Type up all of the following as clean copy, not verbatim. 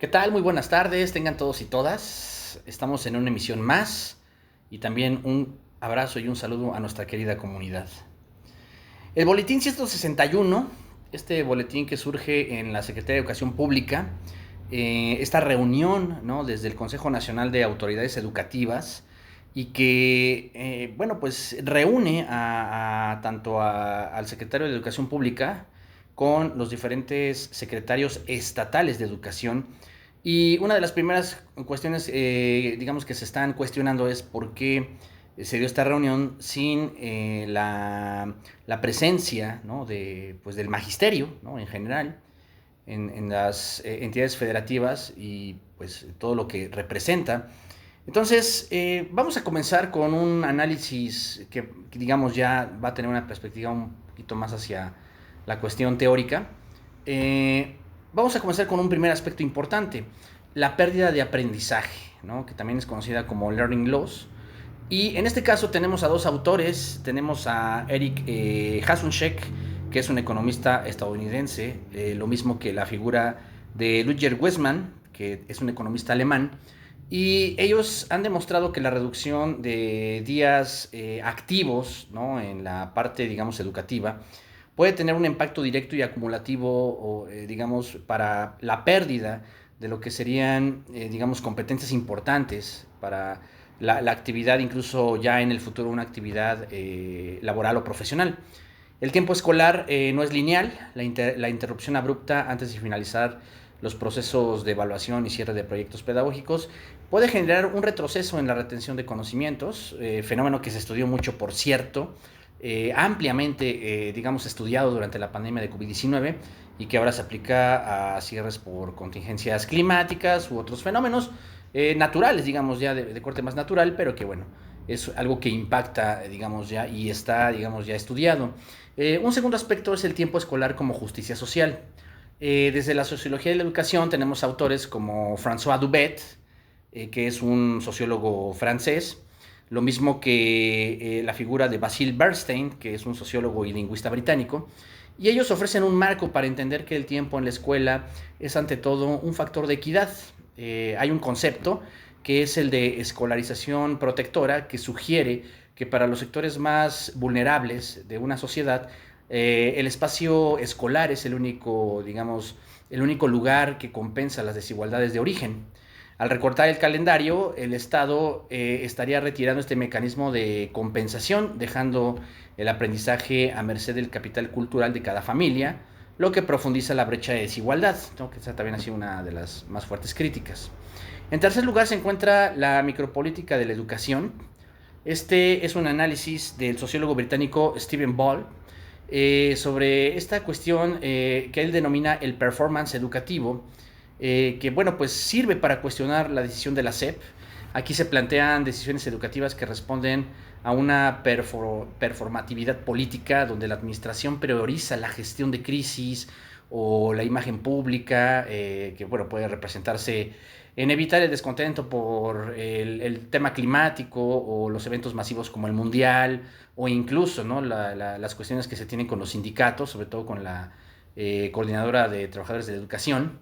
¿Qué tal? Muy buenas tardes, tengan todos y todas. Estamos en una emisión más y también un abrazo y un saludo a nuestra querida comunidad. El boletín 161, este boletín que surge en la Secretaría de Educación Pública, esta reunión, ¿no?, desde el Consejo Nacional de Autoridades Educativas y que, bueno, pues reúne al secretario de Educación Pública con los diferentes secretarios estatales de educación. Y una de las primeras cuestiones, digamos, que se están cuestionando es por qué se dio esta reunión sin la presencia, ¿no?, pues, del magisterio, ¿no?, en general, en las entidades federativas y pues todo lo que representa. Entonces, vamos a comenzar con un análisis que, digamos, ya va a tener una perspectiva un poquito más hacia la cuestión teórica. Eh, Vamos a comenzar con un primer aspecto importante, la pérdida de aprendizaje, ¿no?, que también es conocida como learning loss. Y en este caso tenemos a dos autores, tenemos a Eric Hasunchek, que es un economista estadounidense, lo mismo que la figura de Ludger Wessmann, que es un economista alemán, y ellos han demostrado que la reducción de días activos, ¿no?, en la parte, digamos, educativa, puede tener un impacto directo y acumulativo, o, digamos, para la pérdida de lo que serían, digamos, competencias importantes para la actividad, incluso ya en el futuro una actividad laboral o profesional. El tiempo escolar no es lineal, la interrupción abrupta antes de finalizar los procesos de evaluación y cierre de proyectos pedagógicos puede generar un retroceso en la retención de conocimientos, fenómeno que se estudió mucho, por cierto, ampliamente, digamos, estudiado durante la pandemia de COVID-19 y que ahora se aplica a cierres por contingencias climáticas u otros fenómenos naturales, digamos, ya de corte más natural, pero que, bueno, es algo que impacta, digamos, ya y está, digamos, ya estudiado. Un segundo aspecto es el tiempo escolar como justicia social. Desde la sociología de la educación tenemos autores como François Dubet, que es un sociólogo francés, lo mismo que la figura de Basil Bernstein, que es un sociólogo y lingüista británico, y ellos ofrecen un marco para entender que el tiempo en la escuela es ante todo un factor de equidad. Hay un concepto que es el de escolarización protectora, que sugiere que para los sectores más vulnerables de una sociedad, el espacio escolar es el único, digamos, el único lugar que compensa las desigualdades de origen. Al recortar el calendario, el Estado estaría retirando este mecanismo de compensación, dejando el aprendizaje a merced del capital cultural de cada familia, lo que profundiza la brecha de desigualdad, ¿no?, que esa también ha sido una de las más fuertes críticas. En tercer lugar se encuentra la micropolítica de la educación. Este es un análisis del sociólogo británico Stephen Ball sobre esta cuestión que él denomina el performance educativo, que, bueno, pues sirve para cuestionar la decisión de la SEP. Aquí se plantean decisiones educativas que responden a una performatividad política donde la administración prioriza la gestión de crisis o la imagen pública, que, bueno, puede representarse en evitar el descontento por el tema climático o los eventos masivos como el Mundial, o incluso, ¿no?, las cuestiones que se tienen con los sindicatos, sobre todo con la Coordinadora de Trabajadores de Educación.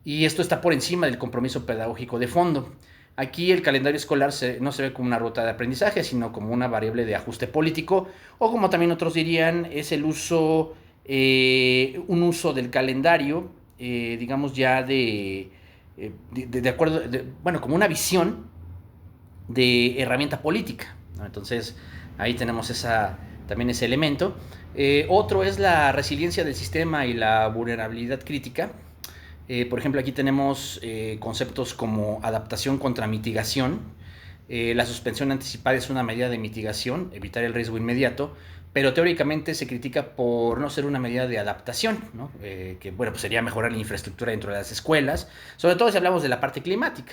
Y esto está por encima del compromiso pedagógico de fondo. Aquí el calendario escolar no se ve como una ruta de aprendizaje, sino como una variable de ajuste político, o como también otros dirían, es un uso del calendario, digamos, ya de acuerdo, bueno, como una visión de herramienta política, ¿no? Entonces, ahí tenemos también ese elemento. Otro es la resiliencia del sistema y la vulnerabilidad crítica. Por ejemplo, aquí tenemos conceptos como adaptación contra mitigación. La suspensión anticipada es una medida de mitigación, evitar el riesgo inmediato, pero teóricamente se critica por no ser una medida de adaptación, ¿no? Que, bueno, pues sería mejorar la infraestructura dentro de las escuelas, sobre todo si hablamos de la parte climática.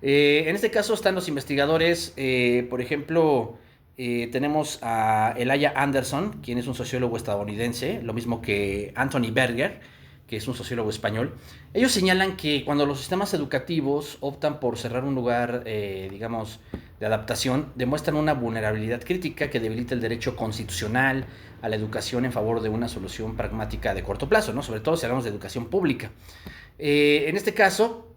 En este caso están los investigadores, por ejemplo, tenemos a Elijah Anderson, quien es un sociólogo estadounidense, lo mismo que Anthony Berger, que es un sociólogo español. Ellos señalan que cuando los sistemas educativos optan por cerrar un lugar, digamos, de adaptación, demuestran una vulnerabilidad crítica que debilita el derecho constitucional a la educación en favor de una solución pragmática de corto plazo, ¿no?, sobre todo si hablamos de educación pública. En este caso,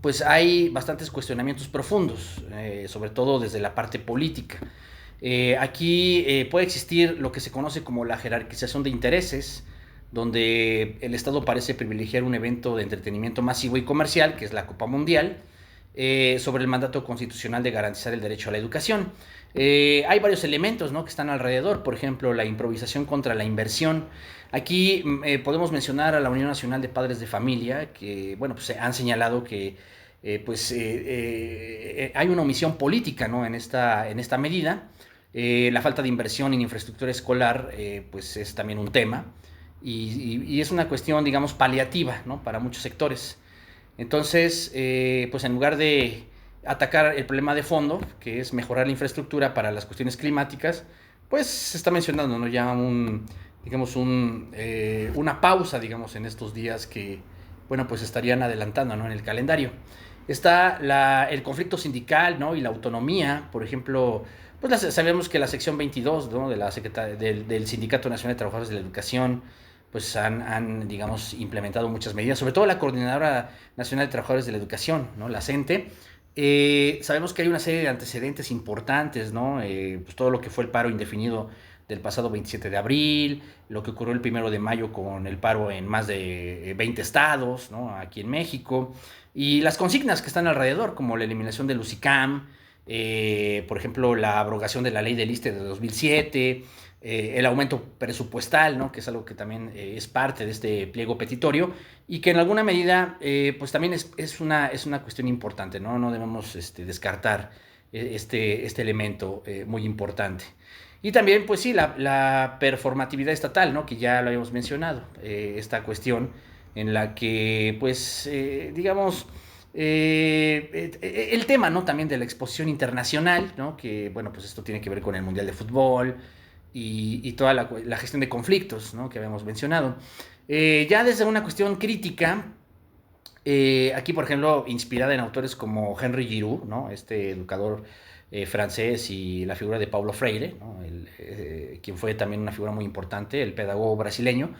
pues hay bastantes cuestionamientos profundos, sobre todo desde la parte política. Aquí puede existir lo que se conoce como la jerarquización de intereses, donde el Estado parece privilegiar un evento de entretenimiento masivo y comercial, que es la Copa Mundial, sobre el mandato constitucional de garantizar el derecho a la educación. Hay varios elementos, ¿no?, que están alrededor, por ejemplo, la improvisación contra la inversión. Aquí podemos mencionar a la Unión Nacional de Padres de Familia, que bueno, pues, han señalado que hay una omisión política, ¿no?, en esta medida. La falta de inversión en infraestructura escolar pues es también un tema y es una cuestión, digamos, paliativa, ¿no?, para muchos sectores. Entonces, pues en lugar de atacar el problema de fondo, que es mejorar la infraestructura para las cuestiones climáticas, pues se está mencionando, ¿no?, ya una pausa, digamos, en estos días que, bueno, pues estarían adelantando, ¿no?, en el calendario. Está el conflicto sindical, ¿no?, y la autonomía. Por ejemplo, pues sabemos que la sección 22, ¿no?, de del Sindicato Nacional de Trabajadores de la Educación, pues digamos, implementado muchas medidas, sobre todo la Coordinadora Nacional de Trabajadores de la Educación, ¿no?, la CENTE. Sabemos que hay una serie de antecedentes importantes, ¿no? Pues todo lo que fue el paro indefinido del pasado 27 de abril, lo que ocurrió el 1 de mayo con el paro en más de 20 estados, ¿no?, aquí en México, y las consignas que están alrededor, como la eliminación del UCICAM, por ejemplo, la abrogación de la ley del ISSSTE de 2007, el aumento presupuestal, ¿no?, que es algo que también es parte de este pliego petitorio y que en alguna medida pues también es una cuestión importante, ¿no? No debemos descartar este elemento muy importante. Y también, pues sí, la performatividad estatal, ¿no?, que ya lo habíamos mencionado, esta cuestión en la que, pues, digamos, el tema, ¿no?, también de la exposición internacional, ¿no?, que, bueno, pues esto tiene que ver con el Mundial de Fútbol y toda la gestión de conflictos, ¿no?, que habíamos mencionado. Ya desde una cuestión crítica, aquí, por ejemplo, inspirada en autores como Henry Giroux, ¿no?, este educador francés, y la figura de Paulo Freire, ¿no?, quien fue también una figura muy importante, el pedagogo brasileño.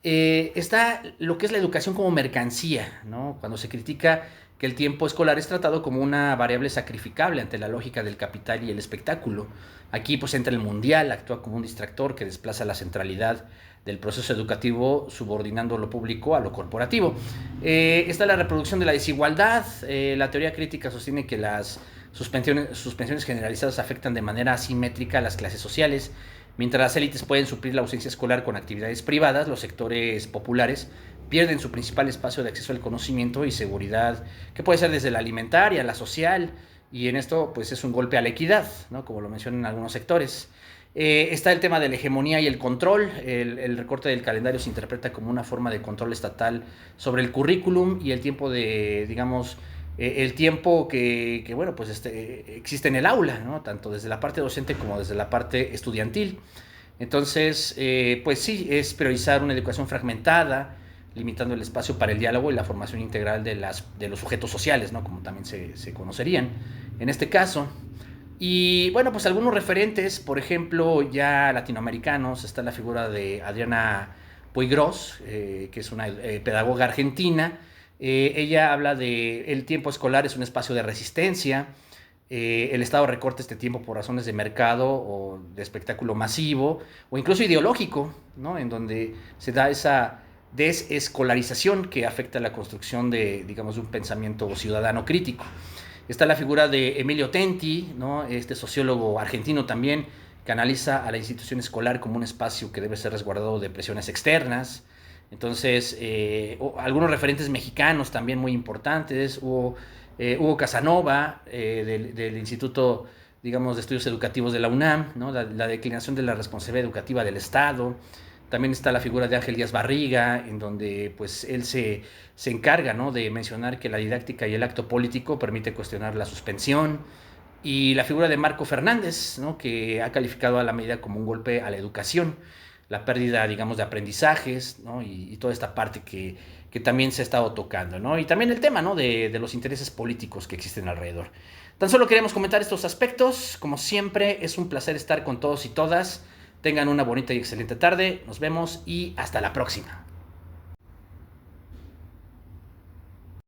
Está lo que es la educación como mercancía, ¿no?, cuando se critica que el tiempo escolar es tratado como una variable sacrificable ante la lógica del capital y el espectáculo. Aquí pues entra el mundial, actúa como un distractor que desplaza la centralidad del proceso educativo, subordinando lo público a lo corporativo. Está la reproducción de la desigualdad. La teoría crítica sostiene que las suspensiones generalizadas afectan de manera asimétrica a las clases sociales. Mientras las élites pueden suplir la ausencia escolar con actividades privadas, los sectores populares pierden su principal espacio de acceso al conocimiento y seguridad, que puede ser desde la alimentaria, la social, y en esto pues es un golpe a la equidad, ¿no?, como lo mencionan algunos sectores. Está el tema de la hegemonía y el control. El recorte del calendario se interpreta como una forma de control estatal sobre el currículum y el tiempo digamos, el tiempo que bueno, pues existe en el aula, ¿no?, tanto desde la parte docente como desde la parte estudiantil. Entonces, pues sí, es priorizar una educación fragmentada, limitando el espacio para el diálogo y la formación integral de los sujetos sociales, ¿no?, como también se conocerían en este caso. Y bueno, pues algunos referentes, por ejemplo, ya latinoamericanos, está la figura de Adriana Puigros, que es una pedagoga argentina. Ella habla de el tiempo escolar es un espacio de resistencia. El Estado recorta este tiempo por razones de mercado o de espectáculo masivo o incluso ideológico, ¿no?, en donde se da esa desescolarización que afecta la construcción de, digamos, de un pensamiento ciudadano crítico. Está la figura de Emilio Tenti, ¿no?, este sociólogo argentino también, que analiza a la institución escolar como un espacio que debe ser resguardado de presiones externas. Entonces, algunos referentes mexicanos también muy importantes, Hugo Casanova, del Instituto, digamos, de Estudios Educativos de la UNAM, ¿no?, la declinación de la responsabilidad educativa del Estado. También está la figura de Ángel Díaz Barriga, en donde pues él se encarga, ¿no?, de mencionar que la didáctica y el acto político permite cuestionar la suspensión. Y la figura de Marco Fernández, ¿no?, que ha calificado a la medida como un golpe a la educación, la pérdida, digamos, de aprendizajes, ¿no?, y toda esta parte que también se ha estado tocando, ¿no? Y también el tema, ¿no?, de los intereses políticos que existen alrededor. Tan solo queríamos comentar estos aspectos. Como siempre, es un placer estar con todos y todas. Tengan una bonita y excelente tarde. Nos vemos y hasta la próxima.